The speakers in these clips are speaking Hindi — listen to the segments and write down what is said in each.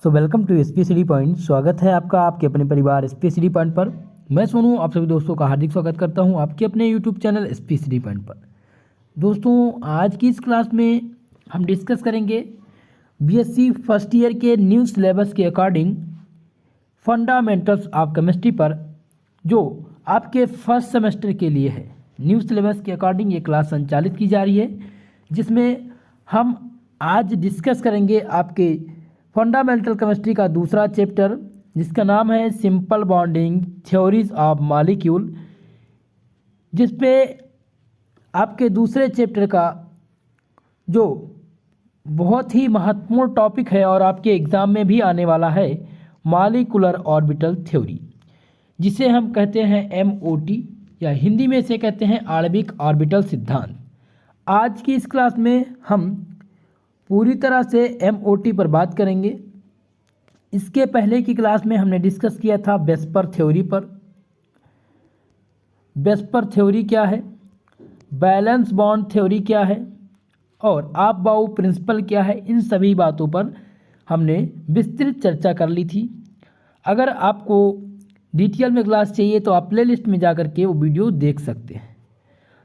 Welcome to एसपीसीडी point. स्वागत है आपका आपके अपने परिवार एसपीसीडी पॉइंट पर। मैं सोनू आप सभी दोस्तों का हार्दिक स्वागत करता हूं आपके अपने यूट्यूब चैनल एसपीसीडी पॉइंट पर। दोस्तों आज की इस क्लास में हम डिस्कस करेंगे बीएससी फर्स्ट ईयर के न्यू सिलेबस के अकॉर्डिंग फंडामेंटल्स ऑफ केमिस्ट्री पर, जो आपके फर्स्ट सेमेस्टर के लिए है। न्यू सिलेबस के अकॉर्डिंग ये क्लास संचालित की जा रही है, जिसमें हम आज डिस्कस करेंगे आपके फंडामेंटल केमिस्ट्री का दूसरा चैप्टर, जिसका नाम है simple bonding theories of molecule, जिसपे आपके दूसरे चैप्टर का जो बहुत ही महत्वपूर्ण टॉपिक है और आपके एग्ज़ाम में भी आने वाला है, मॉलिक्यूलर ऑर्बिटल थ्योरी, जिसे हम कहते हैं एमओटी या हिंदी में से कहते हैं आणविक ऑर्बिटल सिद्धांत। आज की इस क्लास में हम पूरी तरह से एमओटी पर बात करेंगे। इसके पहले की क्लास में हमने डिस्कस किया था वेस्पर थ्योरी पर। वेस्पर थ्योरी क्या है, बैलेंस बॉन्ड थ्योरी क्या है और आपबाउ प्रिंसिपल क्या है, इन सभी बातों पर हमने विस्तृत चर्चा कर ली थी। अगर आपको डिटेल में क्लास चाहिए तो आप प्लेलिस्ट में जाकर के वो वीडियो देख सकते हैं।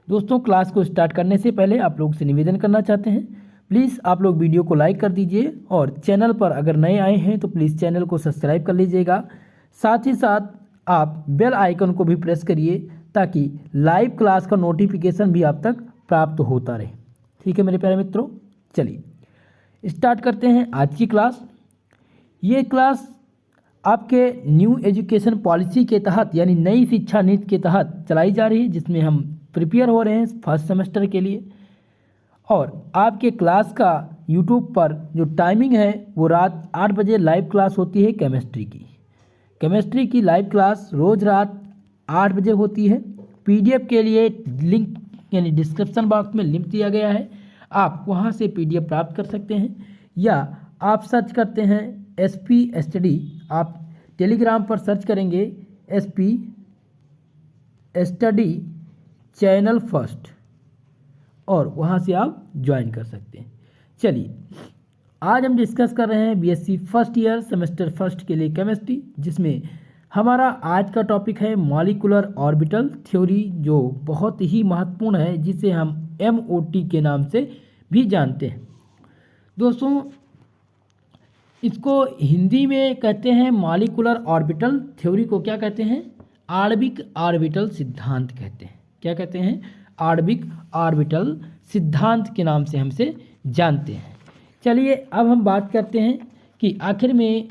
दोस्तों क्लास को स्टार्ट करने से पहले आप लोग से निवेदन करना चाहते हैं, प्लीज़ आप लोग वीडियो को लाइक कर दीजिए और चैनल पर अगर नए आए हैं तो प्लीज़ चैनल को सब्सक्राइब कर लीजिएगा। साथ ही साथ आप बेल आइकन को भी प्रेस करिए ताकि लाइव क्लास का नोटिफिकेशन भी आप तक प्राप्त होता रहे। ठीक है मेरे प्यारे मित्रों, चलिए स्टार्ट करते हैं आज की क्लास। ये क्लास आपके न्यू एजुकेशन पॉलिसी के तहत यानी नई शिक्षा नीति के तहत चलाई जा रही है, जिसमें हम प्रिपेयर हो रहे हैं फर्स्ट सेमेस्टर के लिए। और आपके क्लास का यूट्यूब पर जो टाइमिंग है वो रात 8 बजे लाइव क्लास होती है केमिस्ट्री की लाइव क्लास रोज़ रात 8 बजे होती है। पीडीएफ के लिए लिंक यानी डिस्क्रिप्शन बॉक्स में लिंक दिया गया है, आप वहां से पीडीएफ प्राप्त कर सकते हैं, या आप सर्च करते हैं एसपी स्टडी। आप टेलीग्राम पर सर्च करेंगे एसपी स्टडी चैनल फर्स्ट और वहाँ से आप ज्वाइन कर सकते हैं। चलिए आज हम डिस्कस कर रहे हैं BSc first year semester first के लिए केमिस्ट्री, जिसमें हमारा आज का टॉपिक है मॉलिक्यूलर ऑर्बिटल थ्योरी, जो बहुत ही महत्वपूर्ण है, जिसे हम एमओटी के नाम से भी जानते हैं। दोस्तों इसको हिंदी में कहते हैं मॉलिक्यूलर ऑर्बिटल थ्योरी को क्या कहते हैं, आणविक ऑर्बिटल सिद्धांत कहते हैं। क्या कहते हैं, आणविक ऑर्बिटल सिद्धांत के नाम से हमसे जानते हैं। चलिए अब हम बात करते हैं कि आखिर में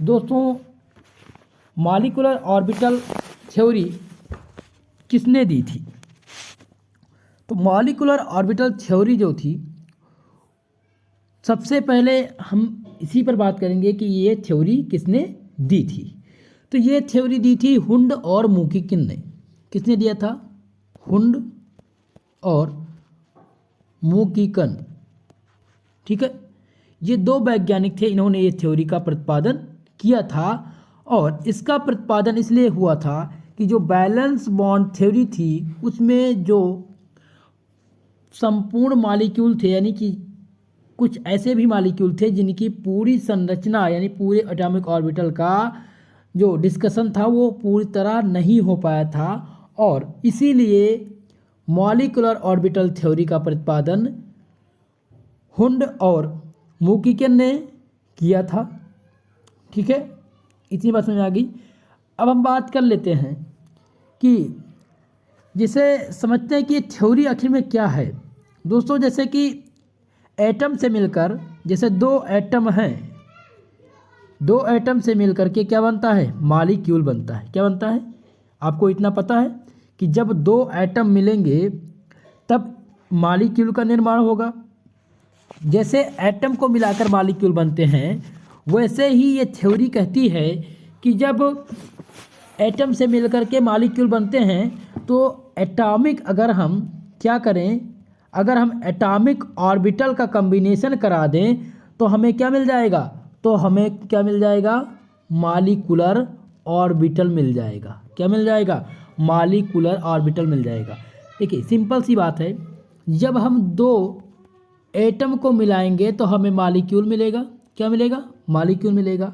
दोस्तों मॉलिक्यूलर ऑर्बिटल थ्योरी किसने दी थी। तो मॉलिक्यूलर ऑर्बिटल थ्योरी जो थी, सबसे पहले हम इसी पर बात करेंगे कि ये थ्योरी किसने दी थी। तो ये थ्योरी दी थी हुंड और मुकिकिन ने। किसने दिया था, हुंड और मुकिकन। ठीक है, ये दो वैज्ञानिक थे, इन्होंने ये थ्योरी का प्रतिपादन किया था। और इसका प्रतिपादन इसलिए हुआ था कि जो बैलेंस बॉन्ड थ्योरी थी उसमें जो संपूर्ण मॉलिक्यूल थे, यानी कि कुछ ऐसे भी मॉलिक्यूल थे जिनकी पूरी संरचना यानी पूरे एटॉमिक ऑर्बिटल का जो डिस्कशन था वो पूरी तरह नहीं हो पाया था, और इसीलिए मॉलिक्यूलर ऑर्बिटल थ्योरी का प्रतिपादन हुंड और मुकिकन ने किया था। ठीक है, इतनी बात समझ आ गई। अब हम बात कर लेते हैं कि जिसे समझते हैं कि ये थ्योरी आखिर में क्या है। दोस्तों जैसे कि एटम से मिलकर, जैसे दो एटम हैं, दो एटम से मिलकर के क्या बनता है, मॉलिक्यूल बनता है। क्या बनता है, आपको इतना पता है कि जब दो एटम मिलेंगे तब मॉलिक्यूल का निर्माण होगा। जैसे एटम को मिलाकर मॉलिक्यूल बनते हैं, वैसे ही ये थ्योरी कहती है कि जब एटम से मिलकर के मॉलिक्यूल बनते हैं तो एटॉमिक, अगर हम क्या करें, अगर हम एटॉमिक ऑर्बिटल का कॉम्बिनेशन करा दें तो हमें क्या मिल जाएगा, तो हमें क्या मिल जाएगा, मॉलिक्यूलर ऑर्बिटल मिल जाएगा। क्या मिल जाएगा, मॉलिक्यूलर ऑर्बिटल मिल जाएगा। देखिए सिंपल सी बात है, जब हम दो एटम को मिलाएंगे तो हमें मॉलिक्यूल मिलेगा। क्या मिलेगा, मॉलिक्यूल मिलेगा।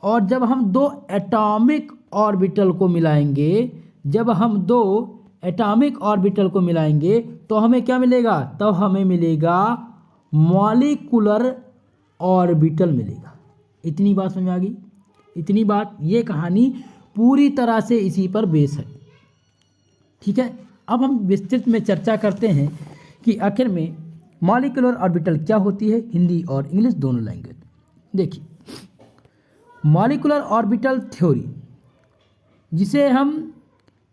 और जब हम दो एटॉमिक ऑर्बिटल को मिलाएंगे, जब हम दो एटॉमिक ऑर्बिटल को मिलाएंगे तो हमें क्या मिलेगा, तब हमें मिलेगा मॉलिक्यूलर ऑर्बिटल मिलेगा। इतनी बात समझ आ गई, इतनी बात, ये कहानी पूरी तरह से इसी पर बेस है। ठीक है, अब हम विस्तृत में चर्चा करते हैं कि आखिर में मॉलिक्यूलर ऑर्बिटल क्या होती है, हिंदी और इंग्लिश दोनों लैंग्वेज। देखिए, मॉलिक्यूलर ऑर्बिटल थ्योरी, जिसे हम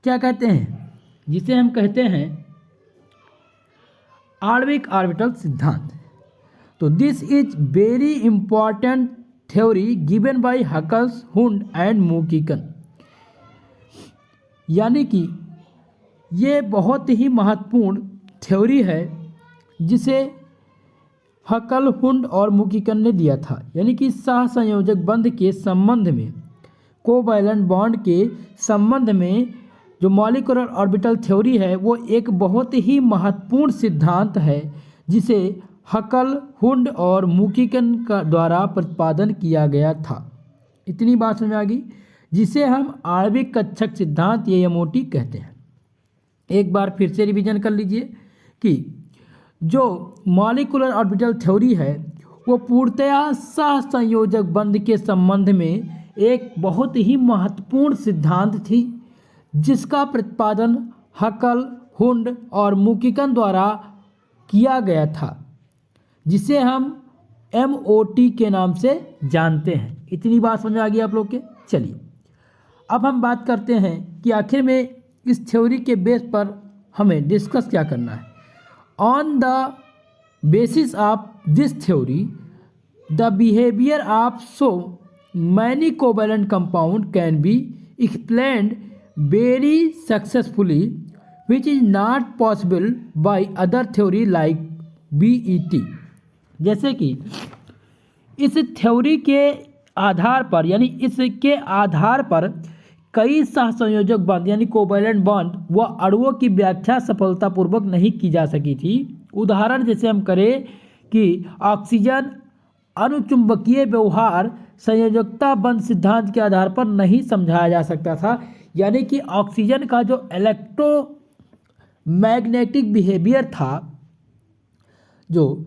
क्या कहते हैं, जिसे हम कहते हैं आणविक ऑर्बिटल सिद्धांत। तो this is very important theory given by Huckel's, Hund and Mulliken. यानी कि ये बहुत ही महत्वपूर्ण थ्योरी है जिसे हकल, हुंड और मुकिकन ने दिया था। यानी कि सहसंयोजक बंध के संबंध में, कोवैलेंट बॉन्ड के संबंध में जो मॉलिक्यूलर ऑर्बिटल थ्योरी है वो एक बहुत ही महत्वपूर्ण सिद्धांत है जिसे हकल, हुंड और मुकिकन का द्वारा प्रतिपादन किया गया था। इतनी बात समझ आ गई, जिसे हम आणविक कक्षक सिद्धांत AMOT कहते हैं। एक बार फिर से रिवीजन कर लीजिए कि जो मॉलिक्यूलर ऑर्बिटल थ्योरी है वो पूर्णतया सहसंयोजक बंध के संबंध में एक बहुत ही महत्वपूर्ण सिद्धांत थी जिसका प्रतिपादन हकल, हुंड और मुकिकन द्वारा किया गया था, जिसे हम MOT के नाम से जानते हैं। इतनी बात समझ आ गई आप लोग के। चलिए अब हम बात करते हैं कि आखिर में इस थ्योरी के बेस पर हमें डिस्कस क्या करना है। On the basis of this theory the behaviour of so many covalent compound can be explained very successfully which is not possible by other theory like BET। जैसे कि इस थ्योरी के आधार पर, यानी इसके आधार पर कई सहसंयोजक बंध यानी कोवैलेंट बॉन्ड व अणुओं की व्याख्या सफलतापूर्वक नहीं की जा सकी थी। उदाहरण जैसे हम करें कि ऑक्सीजन अणुचुंबकीय व्यवहार संयोजकता बंध सिद्धांत के आधार पर नहीं समझाया जा सकता था। यानी कि ऑक्सीजन का जो इलेक्ट्रोमैग्नेटिक बिहेवियर था, जो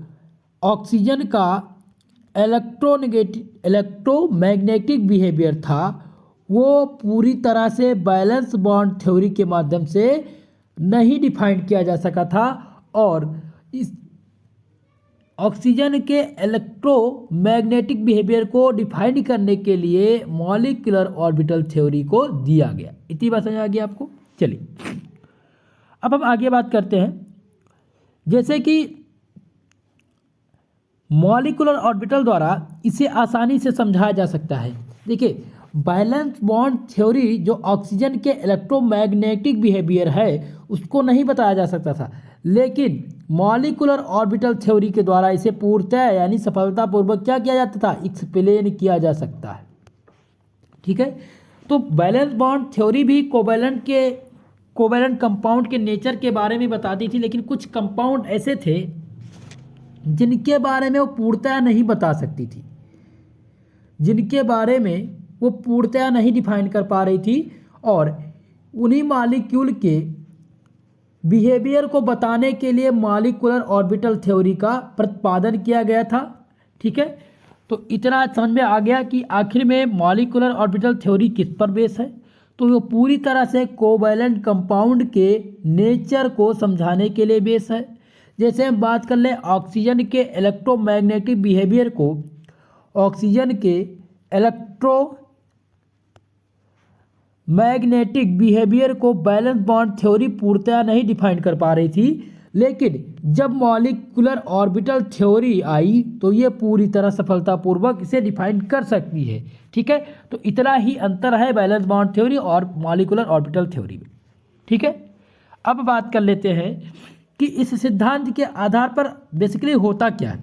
ऑक्सीजन का इलेक्ट्रोमैग्नेटिक बिहेवियर था, वो पूरी तरह से बैलेंस बॉन्ड थ्योरी के माध्यम से नहीं डिफाइन किया जा सका था। और इस ऑक्सीजन के इलेक्ट्रोमैग्नेटिक बिहेवियर को डिफाइन करने के लिए मॉलिक्यूलर ऑर्बिटल थ्योरी को दिया गया। इतनी बात समझ आ गई आपको। चलिए अब हम आगे बात करते हैं, जैसे कि मॉलिक्यूलर ऑर्बिटल द्वारा इसे आसानी से समझाया जा सकता है। देखिए, बैलेंस बॉन्ड थ्योरी जो ऑक्सीजन के इलेक्ट्रोमैग्नेटिक बिहेवियर है उसको नहीं बताया जा सकता था, लेकिन मॉलिक्यूलर ऑर्बिटल थ्योरी के द्वारा इसे पूर्णतः यानी सफलतापूर्वक क्या किया जाता था, एक्सप्लेन किया जा सकता है। ठीक है, तो बैलेंस बॉन्ड थ्योरी भी कोवैलेंट कंपाउंड के नेचर के बारे में बताती थी, लेकिन कुछ कंपाउंड ऐसे थे जिनके बारे में वो पूर्णतः नहीं बता सकती थी, जिनके बारे में वो पूर्णतः नहीं डिफाइन कर पा रही थी, और उन्हीं मॉलिक्यूल के बिहेवियर को बताने के लिए मॉलिक्यूलर ऑर्बिटल थ्योरी का प्रतिपादन किया गया था। ठीक है, तो इतना समझ में आ गया कि आखिर में मॉलिक्यूलर ऑर्बिटल थ्योरी किस पर बेस है। तो वो पूरी तरह से कोवैलेंट कंपाउंड के नेचर को समझाने के लिए बेस है। जैसे हम बात कर लें ऑक्सीजन के इलेक्ट्रोमैग्नेटिक बिहेवियर को, ऑक्सीजन के इलेक्ट्रोमैग्नेटिक बिहेवियर को बैलेंस बॉन्ड थ्योरी पूर्णतः नहीं डिफाइन कर पा रही थी, लेकिन जब मॉलिक्यूलर ऑर्बिटल थ्योरी आई तो ये पूरी तरह सफलतापूर्वक इसे डिफाइन कर सकती है। ठीक है, तो इतना ही अंतर है बैलेंस बॉन्ड थ्योरी और मॉलिक्यूलर ऑर्बिटल थ्योरी में। ठीक है, अब बात कर लेते हैं कि इस सिद्धांत के आधार पर बेसिकली होता क्या है।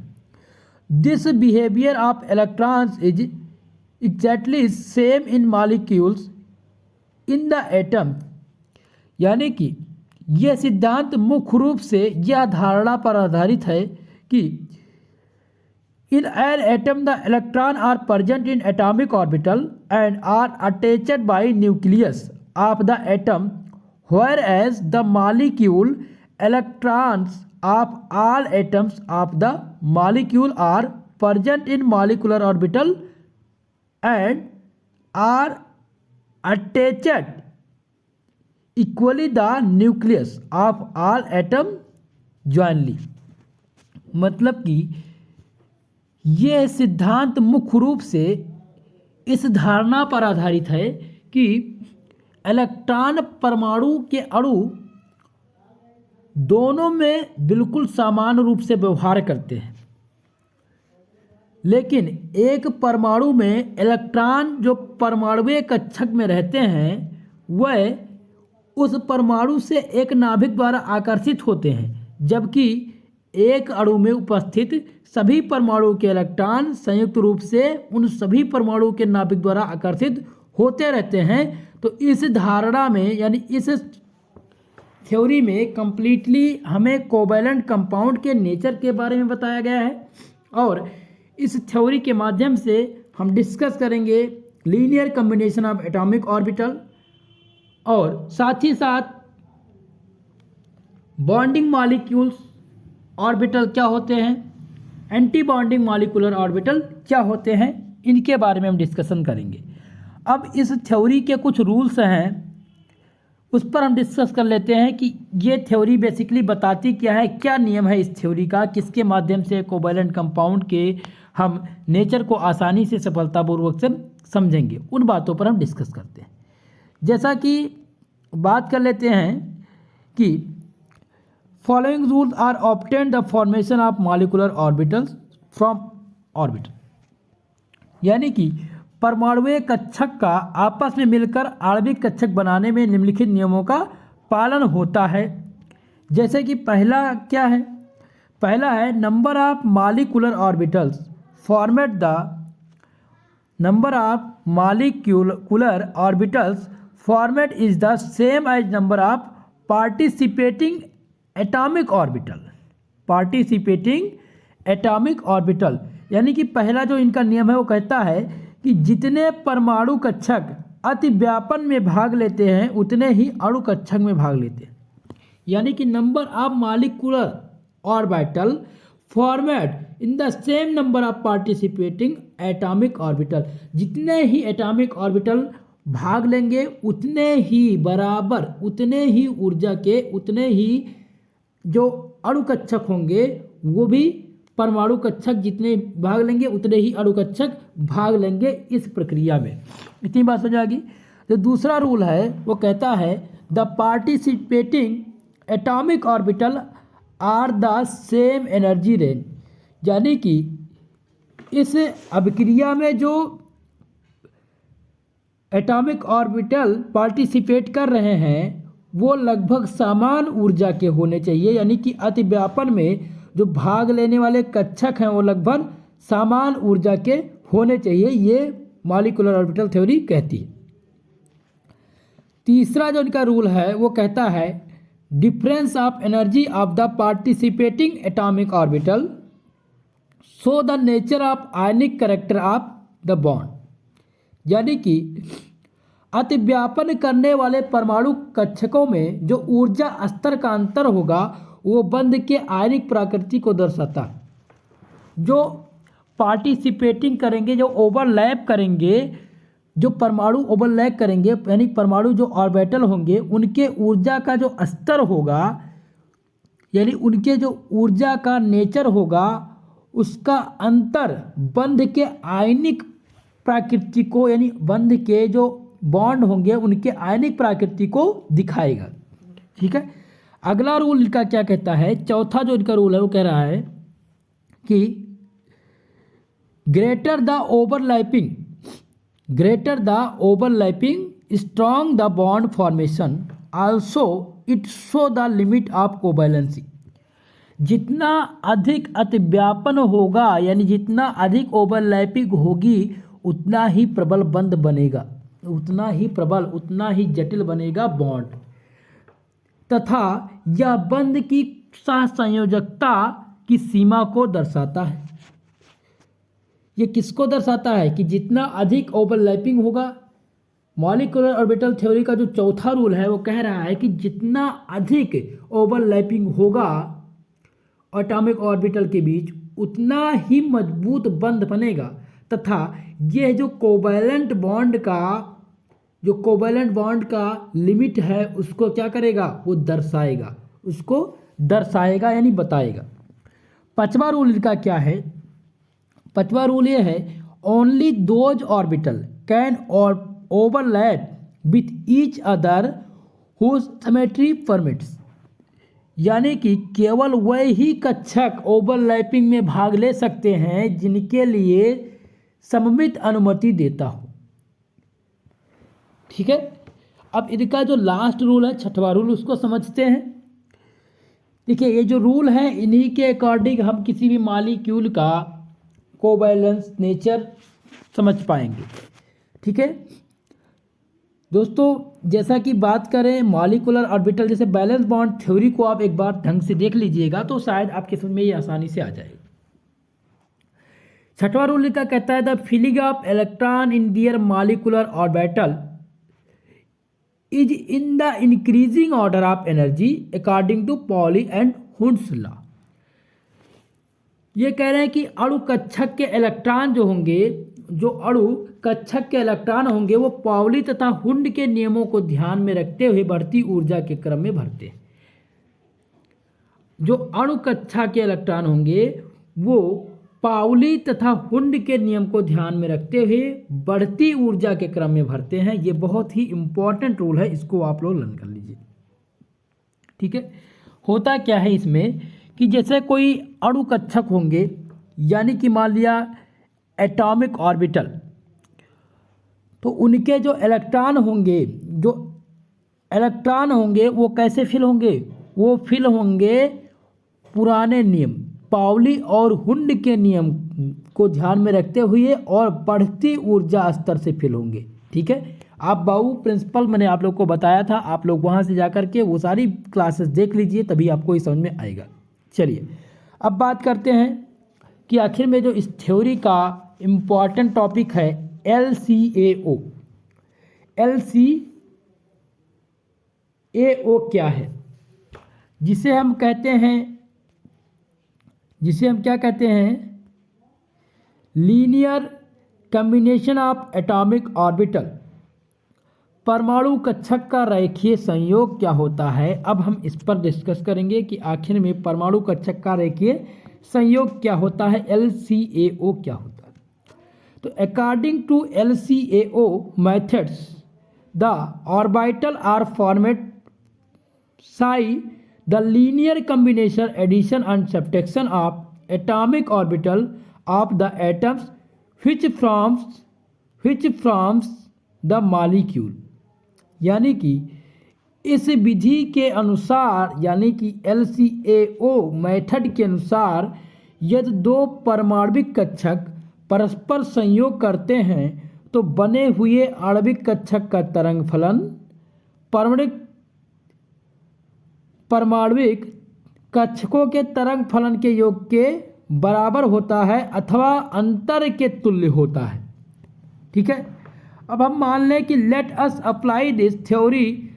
This behaviour of electrons is exactly same in molecules in the atom. यानी कि यह सिद्धांत मुख्य रूप से यह धारणा पर आधारित है कि In an atom, the electrons are present in atomic orbital and are attached by nucleus of the atom, whereas the molecule electrons of all atoms of the molecule are present in molecular orbital and are attached equally the nucleus of all atom jointly। मतलब कि यह सिद्धांत मुख्य रूप से इस धारणा पर आधारित है कि इलेक्ट्रॉन परमाणु के अणु दोनों में बिल्कुल समान रूप से व्यवहार करते हैं, लेकिन एक परमाणु में इलेक्ट्रॉन जो परमाणुीय कक्षक में रहते हैं वह उस परमाणु से एक नाभिक द्वारा आकर्षित होते हैं, जबकि एक अणु में उपस्थित सभी परमाणुओं के इलेक्ट्रॉन संयुक्त रूप से उन सभी परमाणुओं के नाभिक द्वारा आकर्षित होते रहते हैं। तो इस धारणा में यानी इस थ्योरी में कंप्लीटली हमें कोवैलेंट कंपाउंड के नेचर के बारे में बताया गया है और इस थ्योरी के माध्यम से हम डिस्कस करेंगे linear combination of atomic orbital और साथ ही साथ बॉन्डिंग मॉलिक्यूल्स ऑर्बिटल क्या होते हैं, एंटी बॉन्डिंग मॉलिक्यूलर ऑर्बिटल क्या होते हैं, इनके बारे में हम डिस्कशन करेंगे। अब इस थ्योरी के कुछ रूल्स हैं उस पर हम डिस्कस कर लेते हैं कि ये थ्योरी बेसिकली बताती क्या है, क्या नियम है इस थ्योरी का, किसके माध्यम से कोवैलेंट कंपाउंड के हम नेचर को आसानी से सफलतापूर्वक से समझेंगे, उन बातों पर हम डिस्कस करते हैं। जैसा कि बात कर लेते हैं कि following rules are obtained the formation of molecular orbitals from orbital, यानी कि परमाणुीय कक्षक का आपस में मिलकर आणविक कक्षक बनाने में निम्नलिखित नियमों का पालन होता है। जैसे कि पहला क्या है, पहला है number of molecular orbitals format the number of molecular orbitals format is the same as number of participating atomic orbital. Participating atomic orbital यानी कि पहला जो इनका नियम है वो कहता है कि जितने परमाणु कक्षक अतिव्यापन में भाग लेते हैं उतने ही अणु कक्षक में भाग लेते हैं, यानी कि number of molecular orbital format in the same number of participating atomic orbital. जितने ही एटॉमिक ऑर्बिटल भाग लेंगे उतने ही बराबर, उतने ही ऊर्जा के, उतने ही जो अणु कक्षक होंगे वो भी परमाणु कक्षक जितने भाग लेंगे उतने ही अणु कक्षक भाग लेंगे इस प्रक्रिया में। इतनी बात हो जाएगी। जो दूसरा रूल है वो कहता है the participating atomic orbital are the same energy range, यानी कि इस अभिक्रिया में जो एटॉमिक ऑर्बिटल पार्टिसिपेट कर रहे हैं वो लगभग समान ऊर्जा के होने चाहिए, यानी कि अतिव्यापन में जो भाग लेने वाले कक्षक हैं वो लगभग समान ऊर्जा के होने चाहिए, ये मॉलिक्यूलर ऑर्बिटल थ्योरी कहती है। तीसरा जो इनका रूल है वो कहता है difference of energy of the participating atomic orbital show the nature of ionic character of the bond, यानी कि अतिव्यापन करने वाले परमाणु कक्षकों में जो ऊर्जा स्तर का अंतर होगा वो बंध के आयनिक प्रकृति को दर्शाता है। जो पार्टिसिपेटिंग करेंगे, जो ओवरलैप करेंगे, जो परमाणु ओवरलैप करेंगे यानी परमाणु जो ऑर्बिटल होंगे उनके ऊर्जा का जो स्तर होगा यानी उनके जो ऊर्जा का नेचर होगा उसका अंतर बंध के आयनिक प्रकृति को यानी बंध के जो बॉन्ड होंगे उनके आयनिक प्रकृति को दिखाएगा। ठीक है। अगला रूल इनका क्या कहता है, चौथा जो इनका रूल है वो कह रहा है कि greater the overlapping strong the bond formation also it show the limit of covalency. जितना अधिक अतिव्यापन होगा यानी जितना अधिक ओवरलैपिंग होगी उतना ही प्रबल बंध बनेगा, उतना ही प्रबल, उतना ही जटिल बनेगा बॉन्ड, तथा यह बंध की सहसंयोजकता की सीमा को दर्शाता है। ये किसको दर्शाता है कि जितना अधिक ओवरलैपिंग होगा, मॉलिक्यूलर ऑर्बिटल थ्योरी का जो चौथा रूल है वो कह रहा है कि जितना अधिक ओवरलैपिंग होगा एटॉमिक ऑर्बिटल के बीच उतना ही मजबूत बंध बनेगा, तथा यह जो कोवैलेंट बॉन्ड का लिमिट है उसको क्या करेगा, वो दर्शाएगा, उसको दर्शाएगा यानी बताएगा। पांचवा रूल इनका क्या है, पांचवा रूल ये है only those orbital can overlap with each other whose symmetry permits, यानी कि केवल वही कक्षक ओवरलैपिंग में भाग ले सकते हैं जिनके लिए सममित अनुमति देता हो। ठीक है, अब इनका जो लास्ट रूल है छठवां रूल उसको समझते हैं। देखिए ये जो रूल है इन्हीं के अकॉर्डिंग हम किसी भी मॉलिक्यूल का कोवैलेंस नेचर समझ पाएंगे। ठीक है दोस्तों, जैसा कि बात करें मॉलिक्यूलर ऑर्बिटल जैसे बैलेंस बॉन्ड थ्योरी को आप एक बार ढंग से देख लीजिएगा तो शायद आपके समझ में ये आसानी से आ जाएगा। छठवां रूल का कहता है the filling of electron in their molecular orbital is in the increasing order of energy according to Pauli and Hund's law. ये कह रहे हैं कि अणु कक्षक के इलेक्ट्रॉन जो होंगे, जो अणु कक्षक के इलेक्ट्रॉन होंगे वो पाउली तथा हुंड के नियमों को ध्यान में रखते हुए बढ़ती ऊर्जा के क्रम में भरते हैं। जो अणु कक्षा के इलेक्ट्रॉन होंगे वो पाउली तथा हुंड के नियम को ध्यान में रखते हुए बढ़ती ऊर्जा के क्रम में भरते हैं। ये बहुत ही इंपॉर्टेंट रूल है, इसको आप लोग लर्न कर लीजिए। ठीक है, होता क्या है इसमें कि जैसे कोई अणु कक्षक होंगे, यानी कि मान लिया एटॉमिक ऑर्बिटल, तो उनके जो इलेक्ट्रॉन होंगे वो कैसे फिल होंगे, वो फिल होंगे पुराने नियम पाउली और हुंड के नियम को ध्यान में रखते हुए और बढ़ती ऊर्जा स्तर से फिल होंगे। ठीक है, आप बाऊ प्रिंसिपल मैंने आप लोग को बताया था, आप लोग वहाँ से जाकर के वो सारी क्लासेस देख लीजिए तभी आपको ये समझ में आएगा। चलिए अब बात करते हैं कि आखिर में जो इस थ्योरी का इम्पॉर्टेंट टॉपिक है LCAO। LCAO क्या है, जिसे हम क्या कहते हैं linear combination of atomic orbital. परमाणु कक्षक का रेखीय संयोग क्या होता है। अब हम इस पर डिस्कस करेंगे कि आखिर में परमाणु कक्षक का रेखीय संयोग क्या होता है, LCAO क्या होता है। तो according to LCAO methods the orbital are format by the linear combination addition and subtraction of atomic orbital of the atoms which forms the molecule. यानी कि इस विधि के अनुसार, यानी कि LCAO मेथड के अनुसार, यदि दो परमाणविक कक्षक परस्पर संयोग करते हैं तो बने हुए आणविक कक्षक का तरंग फलन परमाणविक कक्षकों के तरंग फलन के योग के बराबर होता है अथवा अंतर के तुल्य होता है। ठीक है, अब हम मान लें कि let us apply this theory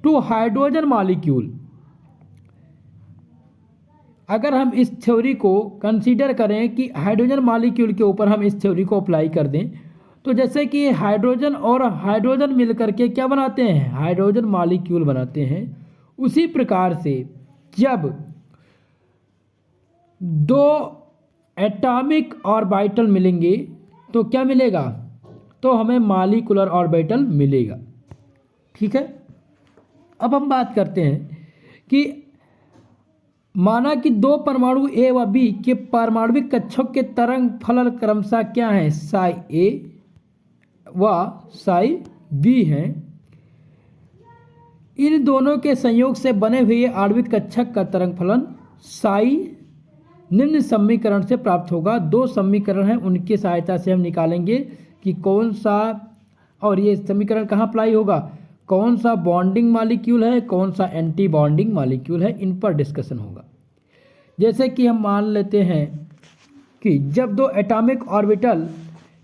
to hydrogen molecule. अगर हम इस थ्योरी को कंसीडर करें कि हाइड्रोजन मॉलिक्यूल के ऊपर हम इस थ्योरी को अप्लाई कर दें, तो जैसे कि हाइड्रोजन और हाइड्रोजन मिलकर के क्या बनाते हैं, हाइड्रोजन मॉलिक्यूल बनाते हैं। उसी प्रकार से जब दो एटॉमिक ऑर्बिटल मिलेंगे तो क्या मिलेगा, तो हमें मॉलिक्यूलर ऑर्बिटल मिलेगा। ठीक है, अब हम बात करते हैं कि माना कि दो परमाणु A व B के परमाणविक कक्षक के तरंग फलन क्रमशः क्या हैं, साई A व साई B हैं। इन दोनों के संयोग से बने हुए आणविक कक्षक का तरंग फलन साई निम्न समीकरण से प्राप्त होगा। दो समीकरण हैं, उनकी सहायता से हम निकालेंगे कि कौन सा, और ये समीकरण कहाँ अप्लाई होगा, कौन सा बॉन्डिंग मॉलिक्यूल है, कौन सा एंटी बॉन्डिंग मॉलिक्यूल है, इन पर डिस्कशन होगा। जैसे कि हम मान लेते हैं कि जब दो एटॉमिक ऑर्बिटल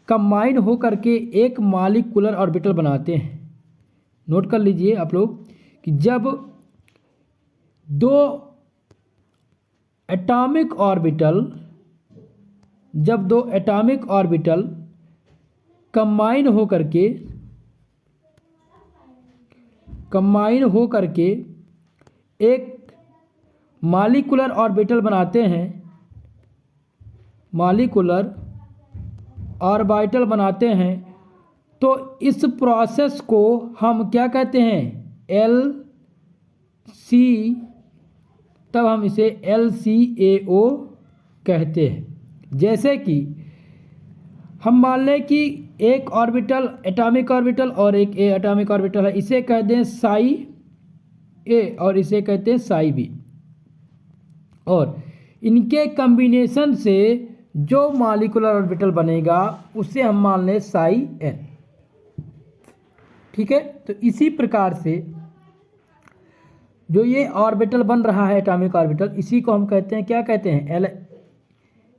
कंबाइन हो करके एक मॉलिक्यूलर ऑर्बिटल बनाते हैं, नोट कर लीजिए आप लोग कि जब दो एटॉमिक ऑर्बिटल कंबाइन हो करके एक मॉलिक्यूलर ऑर्बिटल बनाते हैं, तो इस प्रोसेस को हम क्या कहते हैं, तब हम इसे LCAO कहते हैं। जैसे कि हम मान लें कि एक ऑर्बिटल एटॉमिक ऑर्बिटल और एक एटॉमिक ऑर्बिटल है, इसे कहते हैं साई ए और इसे कहते हैं साई बी, और इनके कॉम्बिनेशन से जो मॉलिक्यूलर ऑर्बिटल बनेगा उसे हम मान लें साई एन। ठीक है, तो इसी प्रकार से जो ये ऑर्बिटल बन रहा है एटॉमिक ऑर्बिटल, इसी को हम कहते हैं, क्या कहते हैं,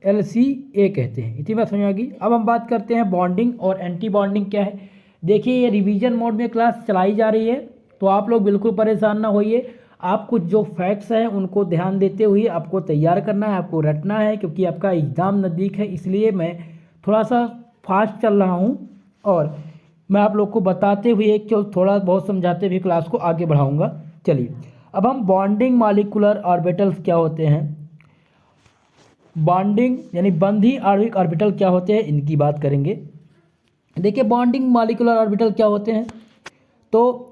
LCA कहते हैं। इतनी बात समझ आ गई। अब हम बात करते हैं बॉन्डिंग और एंटी बॉन्डिंग क्या है। देखिए ये रिवीजन मोड में क्लास चलाई जा रही है, तो आप लोग बिल्कुल परेशान ना होइए। आप कुछ जो फैक्ट्स हैं उनको ध्यान देते हुए आपको तैयार करना है, आपको रटना है, क्योंकि आपका एग्ज़ाम नज़दीक है, इसलिए मैं थोड़ा सा फास्ट चल रहा हूँ और मैं आप लोग को बताते हुए थोड़ा बहुत समझाते हुए क्लास को आगे बढ़ाऊँगा। चलिए अब हम बॉन्डिंग मॉलिक्यूलर ऑर्बिटल्स क्या होते हैं, बॉन्डिंग यानी बंधी आणविक ऑर्बिटल क्या होते हैं, इनकी बात करेंगे। देखिए बॉन्डिंग मॉलिक्यूलर ऑर्बिटल क्या होते हैं, तो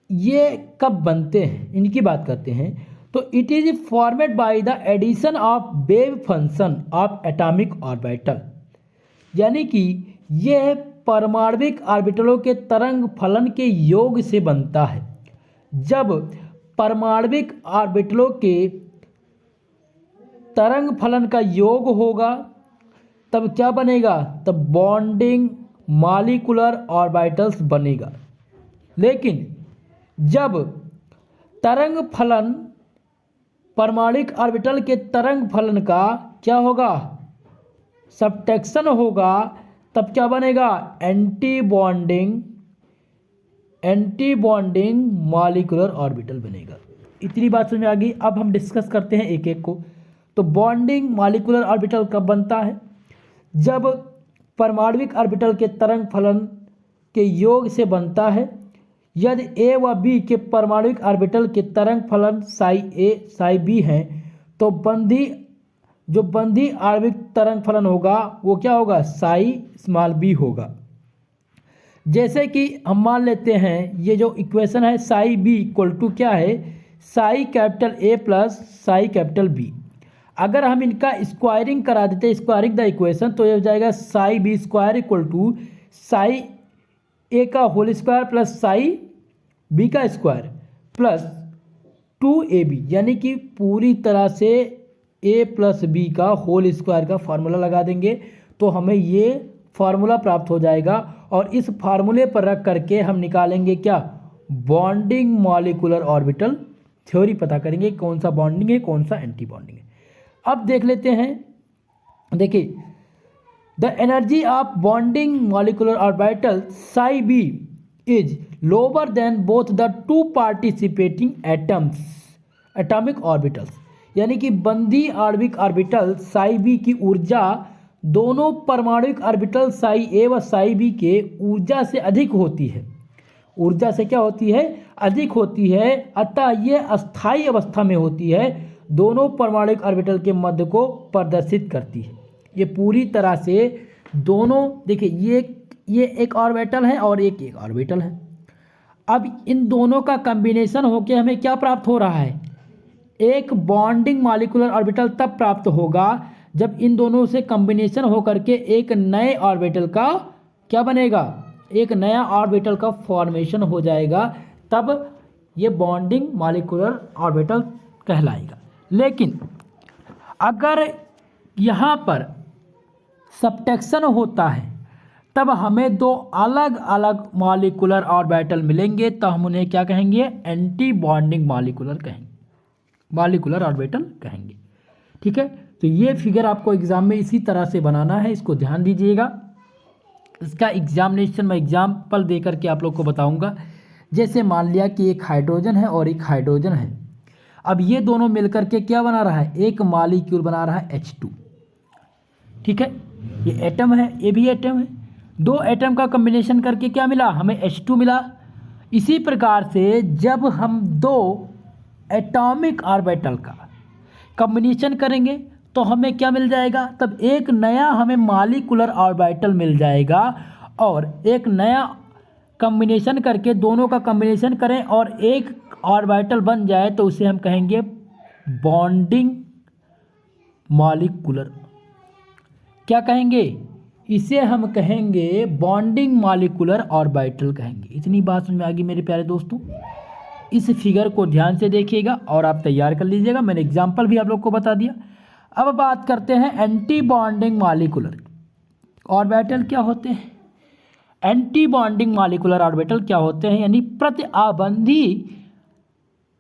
ये कब बनते हैं इनकी बात करते हैं। तो it is formed by the addition of wave function of atomic orbital, यानी कि यह परमाणविक ऑर्बिटलों के तरंग फलन के योग से बनता है। जब परमाणविक ऑर्बिटलों के तरंग फलन का योग होगा तब क्या बनेगा, तब बॉन्डिंग मॉलिक्यूलर ऑर्बिटल्स बनेगा। लेकिन जब तरंग फलन परमाणविक ऑर्बिटल के तरंग फलन का क्या होगा, सब्ट्रैक्शन होगा, तब क्या बनेगा, एंटी बॉन्डिंग मॉलिक्यूलर ऑर्बिटल बनेगा। इतनी बात समझ आ गई। अब हम डिस्कस करते हैं एक एक को। तो बॉन्डिंग मॉलिक्यूलर ऑर्बिटल कब बनता है, जब परमाणविक ऑर्बिटल के तरंग फलन के योग से बनता है। यदि ए व बी के परमाणविक ऑर्बिटल के तरंग फलन साई ए साई बी हैं, तो बंधी आणविक तरंग फलन होगा वो क्या होगा, साई स्मॉल बी होगा। जैसे कि हम मान लेते हैं ये जो इक्वेशन है साई बी इक्वल टू क्या है, psi capital A plus psi capital B. अगर हम इनका स्क्वायरिंग करा देते हैं, स्क्वायरिंग द इक्वेशन, तो ये हो जाएगा psi B square equal to psi A का whole square plus psi B का स्क्वायर प्लस 2ab, यानी कि पूरी तरह से a प्लस बी का होल स्क्वायर का फार्मूला लगा देंगे तो हमें ये फार्मूला प्राप्त हो जाएगा। और इस फार्मूले पर रख करके हम निकालेंगे क्या, बॉन्डिंग मॉलिक्यूलर ऑर्बिटल थ्योरी पता करेंगे, कौन सा बॉन्डिंग है कौन सा एंटी बॉन्डिंग है। अब देख लेते हैं, देखिए the energy of bonding molecular orbital psi B is lower than both the two participating atomic orbitals, यानी कि बंधी आणविक ऑर्बिटल साई बी की ऊर्जा दोनों परमाणविक ऑर्बिटल साई ए व साई बी के ऊर्जा से अधिक होती है। ऊर्जा से क्या होती है, अधिक होती है, अतः ये अस्थायी अवस्था में होती है, दोनों परमाणविक ऑर्बिटल के मध्य को प्रदर्शित करती है। ये पूरी तरह से दोनों, देखिए ये एक ऑर्बिटल है और एक ऑर्बिटल है। अब इन दोनों का कॉम्बिनेशन होकर हमें क्या प्राप्त हो रहा है, एक बॉन्डिंग मॉलिक्यूलर ऑर्बिटल तब प्राप्त होगा जब इन दोनों से कॉम्बिनेशन होकर के एक नए ऑर्बिटल का क्या बनेगा, एक नया ऑर्बिटल का फॉर्मेशन हो जाएगा, तब ये बॉन्डिंग मॉलिक्यूलर ऑर्बिटल कहलाएगा। लेकिन अगर यहाँ पर सब्ट्रैक्शन होता है तब हमें दो अलग अलग मॉलिक्यूलर ऑर्बिटल मिलेंगे, तो हम उन्हें क्या कहेंगे, एंटी बॉन्डिंग मॉलिक्यूलर ऑर्बिटल कहेंगे। ठीक है, तो ये फिगर आपको एग्ज़ाम में इसी तरह से बनाना है, इसको ध्यान दीजिएगा। इसका एग्जामिनेशन मैं एग्जाम्पल दे करके आप लोग को बताऊंगा। जैसे मान लिया कि एक हाइड्रोजन है और एक हाइड्रोजन है, अब ये दोनों मिलकर के क्या बना रहा है, एक मॉलिक्यूल बना रहा है H2। ठीक है, ये एटम है, ये भी एटम है, दो एटम का कॉम्बिनेशन करके क्या मिला, हमें H2 मिला। इसी प्रकार से जब हम दो एटॉमिक ऑर्बिटल का कॉम्बिनेशन करेंगे तो हमें क्या मिल जाएगा, तब एक नया हमें मॉलिक्यूलर ऑर्बिटल मिल जाएगा। और एक नया कॉम्बिनेशन करके दोनों का कॉम्बिनेशन करें और एक ऑर्बिटल बन जाए तो उसे हम कहेंगे बॉन्डिंग मॉलिक्यूलर। क्या कहेंगे, इसे हम कहेंगे बॉन्डिंग मॉलिक्यूलर ऑर्बिटल कहेंगे। इतनी बात समझ में आ गई मेरे प्यारे दोस्तों। इस फिगर को ध्यान से देखिएगा और आप तैयार कर लीजिएगा, मैंने एग्जाम्पल भी आप लोग को बता दिया। अब बात करते हैं एंटी बॉन्डिंग मॉलिक्यूलर ऑर्बिटल क्या होते हैं। एंटी बॉन्डिंग मॉलिक्यूलर ऑर्बिटल क्या होते हैं, यानी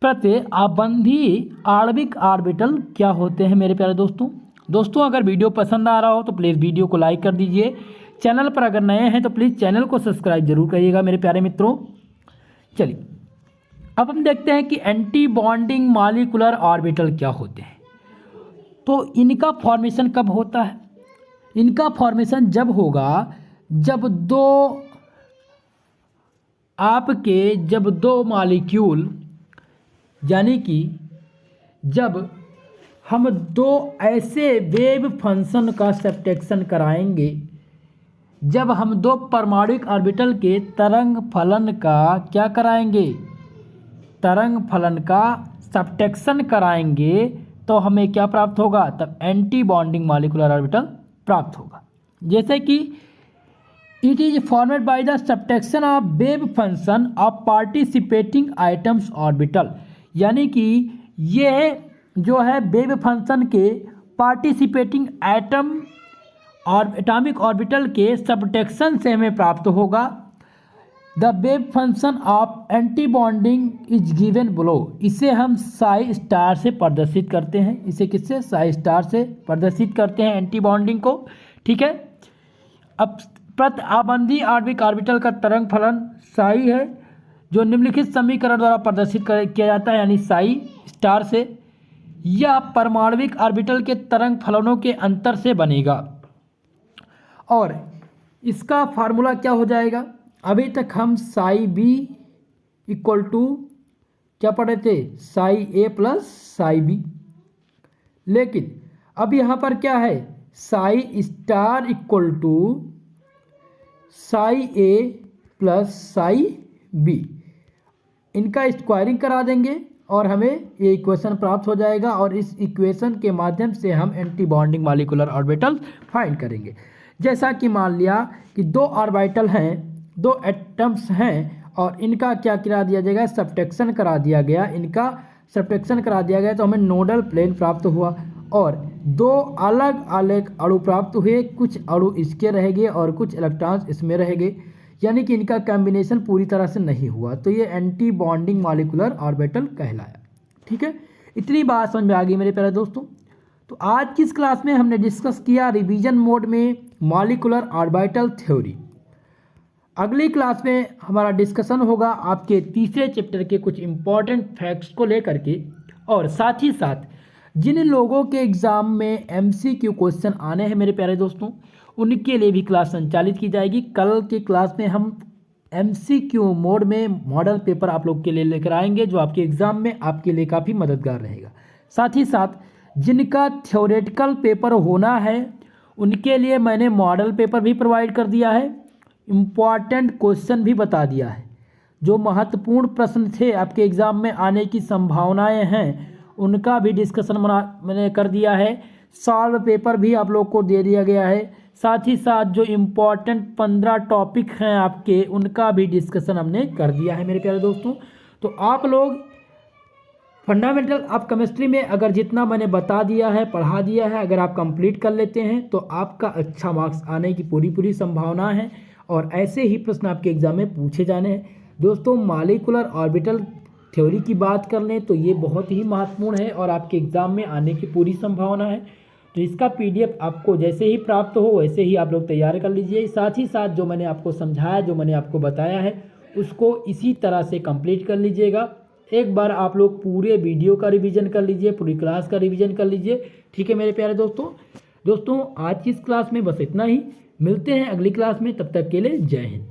प्रत्याबंधी आणविक ऑर्बिटल क्या होते हैं मेरे प्यारे दोस्तों। दोस्तों अगर वीडियो पसंद आ रहा हो तो प्लीज़ वीडियो को लाइक कर दीजिए। चैनल पर अगर नए हैं तो प्लीज़ चैनल को सब्सक्राइब जरूर करिएगा मेरे प्यारे मित्रों। चलिए अब हम देखते हैं कि एंटी बॉन्डिंग मॉलिक्यूलर ऑर्बिटल क्या होते हैं। तो इनका फॉर्मेशन कब होता है, इनका फॉर्मेशन जब होगा जब दो मॉलिक्यूल, यानी कि जब हम दो ऐसे वेव फंक्शन का सब्ट्रैक्शन कराएंगे, जब हम दो परमाणुक ऑर्बिटल के तरंग फलन का क्या कराएंगे, तरंग फलन का सब्ट्रैक्शन कराएंगे तो हमें क्या प्राप्त होगा, तब एंटी बॉन्डिंग मॉलिक्यूलर ऑर्बिटल प्राप्त होगा। जैसे कि it is formed by the subtraction of wave function of participating items orbital, यानी कि यह जो है वेव फंक्शन के पार्टिसिपेटिंग एटम और एटॉमिक ऑर्बिटल के सब्ट्रैक्शन से हमें प्राप्त होगा। The wave function of anti bonding is given below, इसे हम साई स्टार से प्रदर्शित करते हैं। इसे किससे, साई स्टार से प्रदर्शित करते हैं एंटी बॉन्डिंग को। ठीक है, अब प्रत्याबंधी आणविक ऑर्बिटल का तरंग फलन साई है, जो निम्नलिखित समीकरण द्वारा प्रदर्शित किया जाता है, यानी साई स्टार से। यह परमाणविक ऑर्बिटल के तरंग फलनों के अंतर से बनेगा और इसका फार्मूला क्या हो जाएगा। अभी तक हम साई बी इक्वल टू क्या पढ़े थे, psi A plus psi B, लेकिन अब यहाँ पर क्या है, psi star equal to psi A plus psi B. इनका स्क्वायरिंग करा देंगे और हमें ये इक्वेशन प्राप्त हो जाएगा और इस इक्वेशन के माध्यम से हम anti bonding molecular orbital find करेंगे। जैसा कि मान लिया कि दो ऑर्बिटल हैं, दो एटम्स हैं और इनका क्या करा दिया जाएगा, सब्ट्रैक्शन करा दिया गया। इनका सब्ट्रैक्शन करा दिया गया तो हमें नोडल प्लेन प्राप्त हुआ और दो अलग अलग अणु प्राप्त हुए, कुछ अणु इसके रहेंगे और कुछ इलेक्ट्रॉन्स इसमें रहेंगे, यानी कि इनका कॉम्बिनेशन पूरी तरह से नहीं हुआ, तो ये एंटी बॉन्डिंग मॉलिक्यूलर ऑर्बिटल कहलाया। ठीक है, इतनी बात समझ में आ गई मेरे प्यारे दोस्तों। तो आज की इस क्लास में हमने डिस्कस किया रिवीजन मोड में मॉलिक्यूलर ऑर्बिटल थ्योरी। अगली क्लास में हमारा डिस्कशन होगा आपके तीसरे चैप्टर के कुछ इंपॉर्टेंट फैक्ट्स को लेकर के, और साथ ही साथ जिन लोगों के एग्ज़ाम में MCQ क्वेश्चन आने हैं मेरे प्यारे दोस्तों, उनके लिए भी क्लास संचालित की जाएगी। कल की क्लास में हम MCQ मोड में मॉडल पेपर आप लोग के लिए लेकर आएंगे, जो आपके एग्ज़ाम में आपके लिए काफ़ी मददगार रहेगा। साथ ही साथ जिनका थ्योरेटिकल पेपर होना है उनके लिए मैंने मॉडल पेपर भी प्रोवाइड कर दिया है, इम्पॉर्टेंट क्वेश्चन भी बता दिया है, जो महत्वपूर्ण प्रश्न थे आपके एग्ज़ाम में आने की संभावनाएं हैं उनका भी डिस्कशन मैंने कर दिया है। सॉल्व पेपर भी आप लोग को दे दिया गया है। साथ ही साथ जो इम्पॉर्टेंट 15 टॉपिक हैं आपके, उनका भी डिस्कशन हमने कर दिया है मेरे प्यारे दोस्तों। तो आप लोग फंडामेंटल ऑफ केमिस्ट्री में अगर जितना मैंने बता दिया है, पढ़ा दिया है, अगर आप कंप्लीट कर लेते हैं तो आपका अच्छा मार्क्स आने की पूरी संभावना है और ऐसे ही प्रश्न आपके एग्जाम में पूछे जाने हैं। दोस्तों मॉलिक्यूलर ऑर्बिटल थ्योरी की बात कर लें तो ये बहुत ही महत्वपूर्ण है और आपके एग्ज़ाम में आने की पूरी संभावना है। तो इसका PDF आपको जैसे ही प्राप्त हो वैसे ही आप लोग तैयार कर लीजिए। साथ ही साथ जो मैंने आपको समझाया, जो मैंने आपको बताया है, उसको इसी तरह से कंप्लीट कर लीजिएगा। एक बार आप लोग पूरे वीडियो का रिवीजन कर लीजिए, पूरी क्लास का रिवीजन कर लीजिए। ठीक है मेरे प्यारे दोस्तों, आज की इस क्लास में बस इतना ही। मिलते हैं अगली क्लास में, तब तक के लिए जय हिंद।